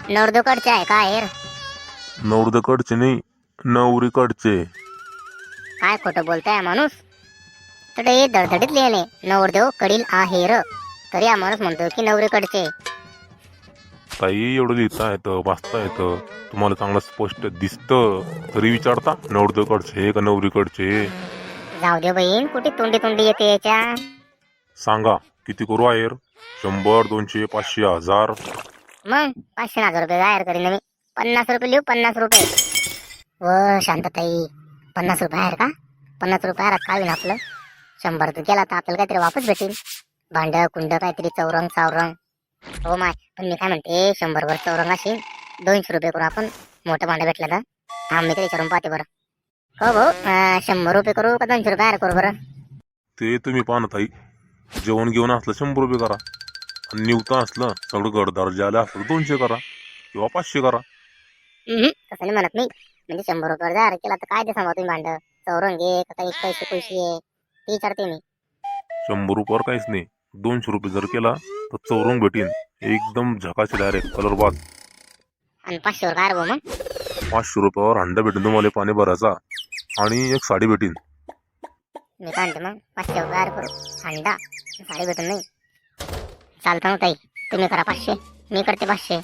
नवरदेवकडचे आहे का आहेर? नवरदेवकडचे नाही, नवरीकडचे. काय खोटं बोलताय माणूस? तर हे धडधडीत लिहिले नवरदेव कडील आहेर, तरी हा माणूस म्हणतो की नवरीकडचे. ताई एवढं लिहिता येतं, वाचता येतं, तुम्हाला चांगलं स्पष्ट दिसतं, तरी विचारता नवरदेवकडचे का नवरीकडचे? जाऊ दे बहीण, कुठे तोंडी तोंडी येते याच्या. सांगा किती करू आहेर? 100, 200, 500, 1000? मग 500-1000 रुपये आहेर करीन मी. 50 रुपये लिहू, 50 रुपये. व शांतताई, 50 रुपये आहेर का? 50 रुपये आहेरात काय होईल आपलं? 100 तर गेला तर आपल्याला काहीतरी वापस भेटेल. भांड कुंड काहीतरी चौरंग सावरंग. हो माय, पण मी काय म्हणते, 100 वर चौरंग असेल, 200 रुपये करू आपण. मोठं भांड भेटलं तर हा मी तरी विचारून पाहते बरं. हो भाऊ, 100 रुपये करू का 200 रुपये आहेर करू बरं? ते तुम्ही पाहना ताई. जेवण घेऊन असलं 100 रुपये करा, आणि निवता असलं सगळं गडदार जे आलं असलं 200 करा किंवा 500 करा. तसं नाही म्हणत मी. म्हणजे 100 रुपयावर जर आहेर केला तर काय ते सांगा तुम्ही, भांड चौरंग घे का काही पैसे पैसे आहे ते विचारते मी. 100 रुपयावर काहीच नाही. 200 रुपये जर केला तर चौरंग भेटीन, एकदम झकाशी डायरेक्ट कलरबाज. आणि 500 वर काय रे भाऊ मग? 500 रुपयावर हंडा भेटेन तुम्हाला पाणी भरायचा, आणि एक साडी भेटीन. मी काय म्हणते मग, 500 वर आहेर करू, अंडा साडी भेटून नाही चालतं ना ताई. तुम्ही करा 500, मी करते 500.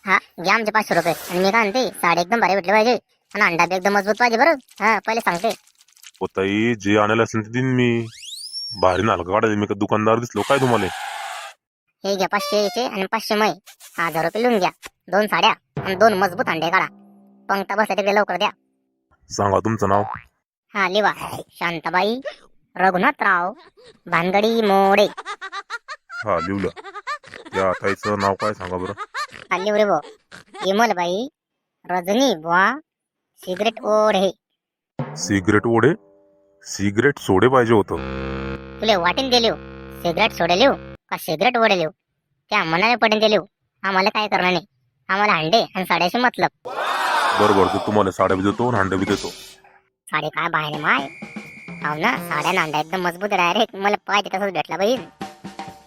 हा घ्या आमचे 500 रुपये. आणि मी काय म्हणते, साडी एकदम भारी भेटली पाहिजे आणि अंडा बी एकदम मजबूत पाहिजे बरं. हा पहिले सांगते. हो ताई, जे आणायला असेल ते देईन मी. भारी ना हलका काढायचं, मी का दुकानदार दिसलो काय तुम्हाला? हे घ्या 500 याचे आणि 500 मै. 1000 रुपये लिहून घ्या. 2 साड्या आणि 2 मजबूत अंडे काढा. पंक्ता बसल्या तिकडे लवकर द्या. सांगा तुमचं नाव. हा लिवा, शांताबाई रघुनाथराव भानगडी मोडे. हा लिहलं. या ताईचं नाव काय सांगा बरं? हा लिव रे भाऊ. विमलबाई रजनी बुवा सिगरेट ओढे. सिगरेट ओढे? सिगरेट सोडे पाहिजे होतं. तुले वाटेन दे लिव, सिगरेट सोडे लिव का सिगरेट ओढे लिव, त्या मनाने पडेन ते लिव. आम्हाला काय करणार नाही, आम्हाला अंडे आणि साड्याशी मतलब. बरोबर, तर तुम्हाला साड्या बी देतो आणि हंडे बी देतो. साडे काय बाहेर माय. हो ना, साड्या नांडा एकदम मजबूत डायरेक्ट मला पाहिजे तसंच भेटला बहीण.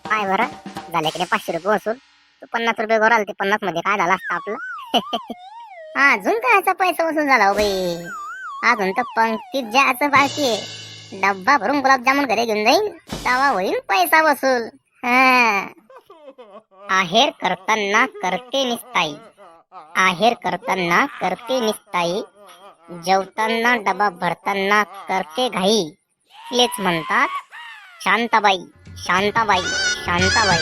काय बरं झालं की नाही, 500 रुपये वसूल. तू 50 रुपये गोर आले, ते 50 मध्ये काय झालं असतं आपलं? अजून कायचा पैसा वसूल झाला हो बाई. अजून तर पंक्तीत जायचं बाकी आहे. डब्बा भरून गुलाबजामुन घरी घेऊन जाईन, तेव्हा होईल पैसा वसूल. हा आहेर करताना करते निस्ताई, आहेर करताना करते निस्ताई, जेवताना डबा भरताना करते घाई. लेच म्हणतात शांताबाई शांताबाई शांताबाई.